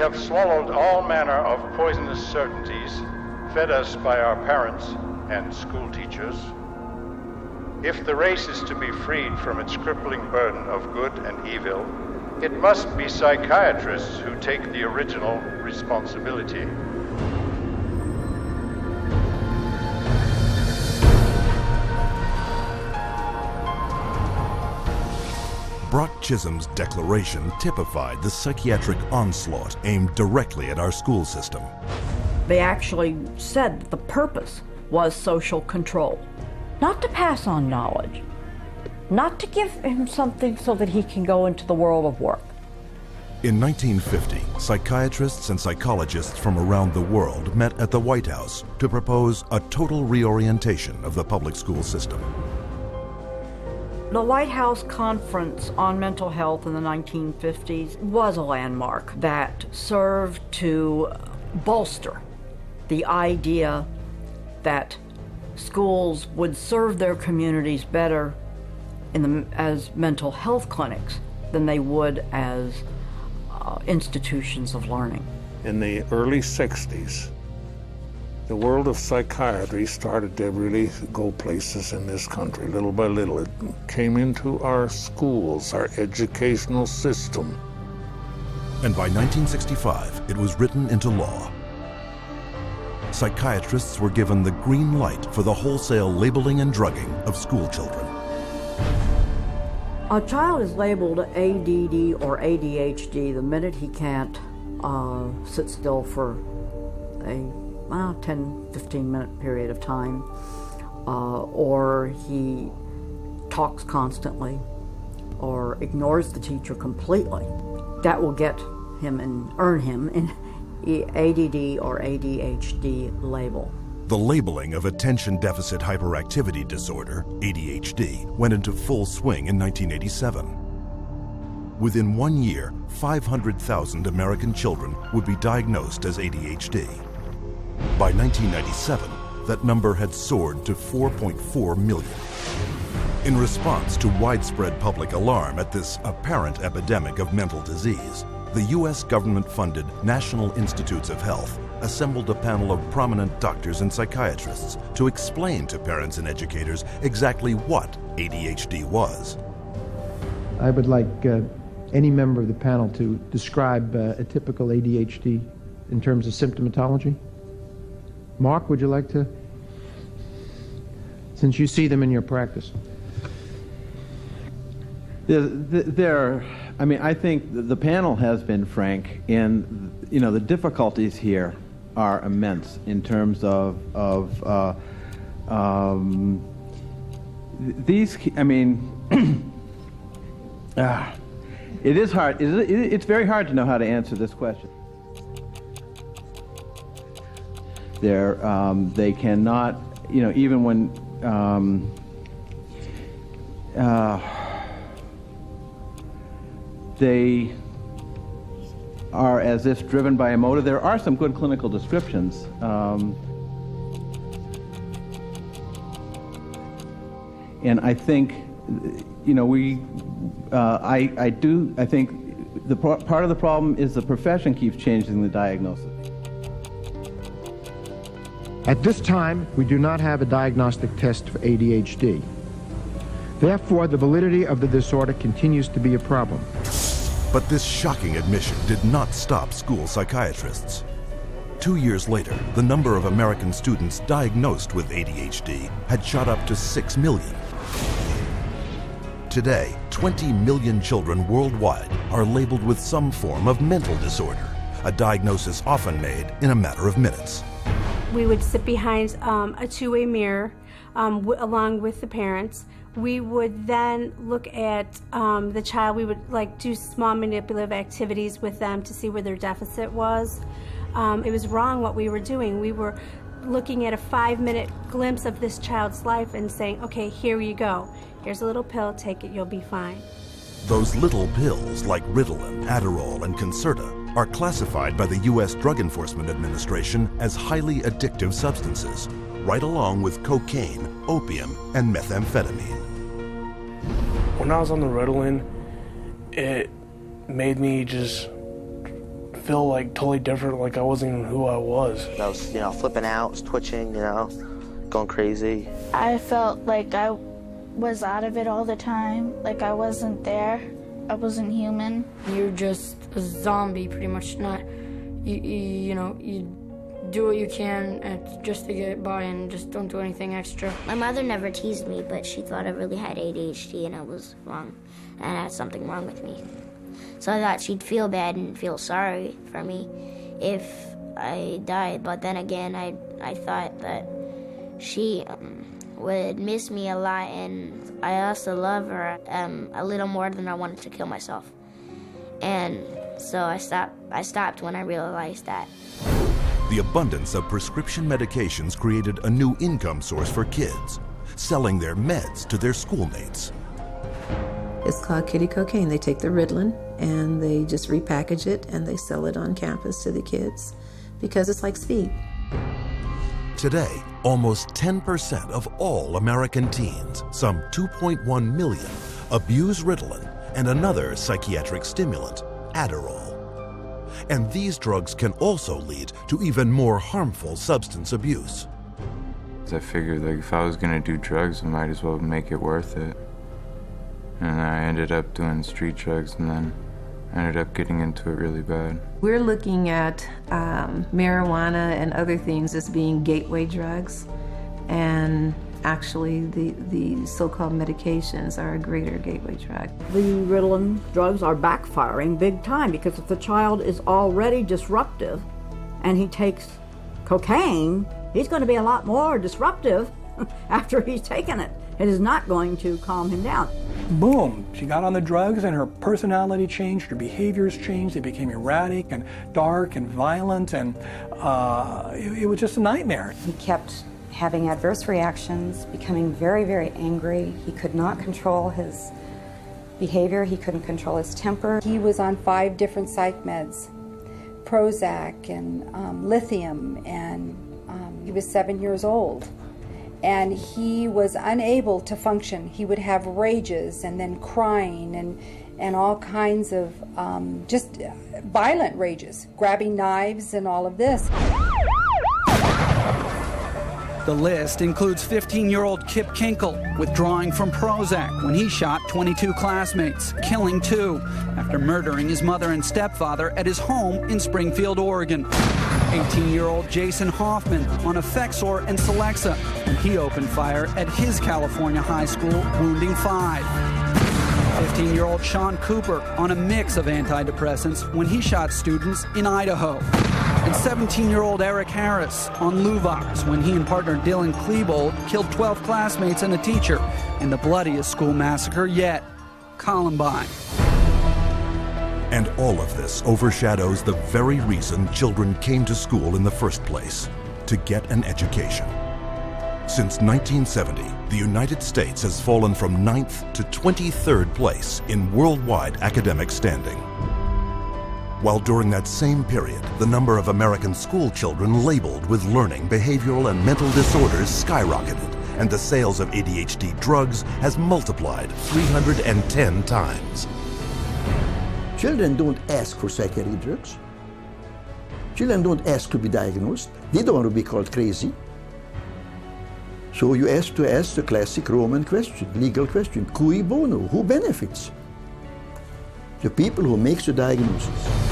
have swallowed all manner of poisonous certainties fed us by our parents and school teachers. If the race is to be freed from its crippling burden of good and evil, it must be psychiatrists who take the original responsibility. Brock Chisholm's declaration typified the psychiatric onslaught aimed directly at our school system. They actually said that the purpose was social control, not to pass on knowledge, not to give him something so that he can go into the world of work. In 1950, psychiatrists and psychologists from around the world met at the White House to propose a total reorientation of the public school system. The White House Conference on Mental Health in the 1950s was a landmark that served to bolster the idea that schools would serve their communities better as mental health clinics than they would as institutions of learning. In the early 60s, the world of psychiatry started to really go places in this country. Little by little, it came into our schools, our educational system. And by 1965, it was written into law. Psychiatrists were given the green light for the wholesale labeling and drugging of school children. A child is labeled ADD or ADHD the minute he can't sit still for a 10-15 minute period of time, or he talks constantly or ignores the teacher completely. That will get him and earn him an ADD or ADHD label. The labeling of attention deficit hyperactivity disorder, ADHD, went into full swing in 1987. Within 1 year, 500,000 American children would be diagnosed as ADHD. By 1997, that number had soared to 4.4 million. In response to widespread public alarm at this apparent epidemic of mental disease, the U.S. government-funded National Institutes of Health assembled a panel of prominent doctors and psychiatrists to explain to parents and educators exactly what ADHD was. I would like any member of the panel to describe a typical ADHD in terms of symptomatology. Mark, would you like to? Since you see them in your practice. I think the panel has been frank, and the difficulties here are immense in terms of these. It is hard. It's very hard to know how to answer this question. They cannot, even when they are as if driven by a motive. There are some good clinical descriptions. And I think, I think part of the problem is the profession keeps changing the diagnosis. At this time, we do not have a diagnostic test for ADHD. Therefore, the validity of the disorder continues to be a problem. But this shocking admission did not stop school psychiatrists. 2 years later, the number of American students diagnosed with ADHD had shot up to 6 million. Today, 20 million children worldwide are labeled with some form of mental disorder, a diagnosis often made in a matter of minutes. We would sit behind a two-way mirror along with the parents. We would then look at the child. We would do small manipulative activities with them to see where their deficit was. It was wrong what we were doing. We were looking at a 5-minute glimpse of this child's life and saying, okay, here you go. Here's a little pill, take it, you'll be fine. Those little pills like Ritalin, Adderall, and Concerta are classified by the U.S. Drug Enforcement Administration as highly addictive substances, right along with cocaine, opium, and methamphetamine. When I was on the Ritalin, it made me just feel like totally different, like I wasn't even who I was. I was, flipping out, was twitching, going crazy. I felt like I was out of it all the time, like I wasn't there. I wasn't human. You're just a zombie, pretty much. You do what you can just to get by and just don't do anything extra. My mother never teased me, but she thought I really had ADHD and I was wrong, and I had something wrong with me. So I thought she'd feel bad and feel sorry for me if I died. But then again, I thought that she would miss me a lot, and I also love her a little more than I wanted to kill myself. And so I stopped when I realized that. The abundance of prescription medications created a new income source for kids, selling their meds to their schoolmates. It's called kitty cocaine. They take the Ritalin and they just repackage it and they sell it on campus to the kids because it's like speed. Today, almost 10% of all American teens, some 2.1 million, abuse Ritalin and another psychiatric stimulant, Adderall. And these drugs can also lead to even more harmful substance abuse. I figured if I was gonna do drugs, I might as well make it worth it. And I ended up doing street drugs, and then I ended up getting into it really bad. We're looking at marijuana and other things as being gateway drugs, and actually the so-called medications are a greater gateway drug. The Ritalin drugs are backfiring big time because if the child is already disruptive and he takes cocaine, he's going to be a lot more disruptive after he's taken it. It is not going to calm him down. Boom, she got on the drugs and her personality changed, her behaviors changed, they became erratic and dark and violent, and it was just a nightmare. He kept having adverse reactions, becoming very, very angry. He could not control his behavior. He couldn't control his temper. He was on 5 different psych meds, Prozac and lithium, and he was 7 years old. And he was unable to function. He would have rages and then crying and all kinds of just violent rages, grabbing knives and all of this. The list includes 15-year-old Kip Kinkle withdrawing from Prozac when he shot 22 classmates, killing 2 after murdering his mother and stepfather at his home in Springfield, Oregon. 18-year-old Jason Hoffman on Effexor and Celexa when he opened fire at his California high school, wounding 5. 15-year-old Sean Cooper on a mix of antidepressants when he shot students in Idaho. And 17-year-old Eric Harris on Luvox when he and partner Dylan Klebold killed 12 classmates and a teacher in the bloodiest school massacre yet, Columbine. And all of this overshadows the very reason children came to school in the first place, to get an education. Since 1970, the United States has fallen from 9th to 23rd place in worldwide academic standing. While during that same period, the number of American school children labeled with learning, behavioral, and mental disorders skyrocketed, and the sales of ADHD drugs has multiplied 310 times. Children don't ask for psychiatric drugs. Children don't ask to be diagnosed. They don't want to be called crazy. So you ask the classic Roman question, legal question, cui bono, who benefits? The people who makes the diagnosis.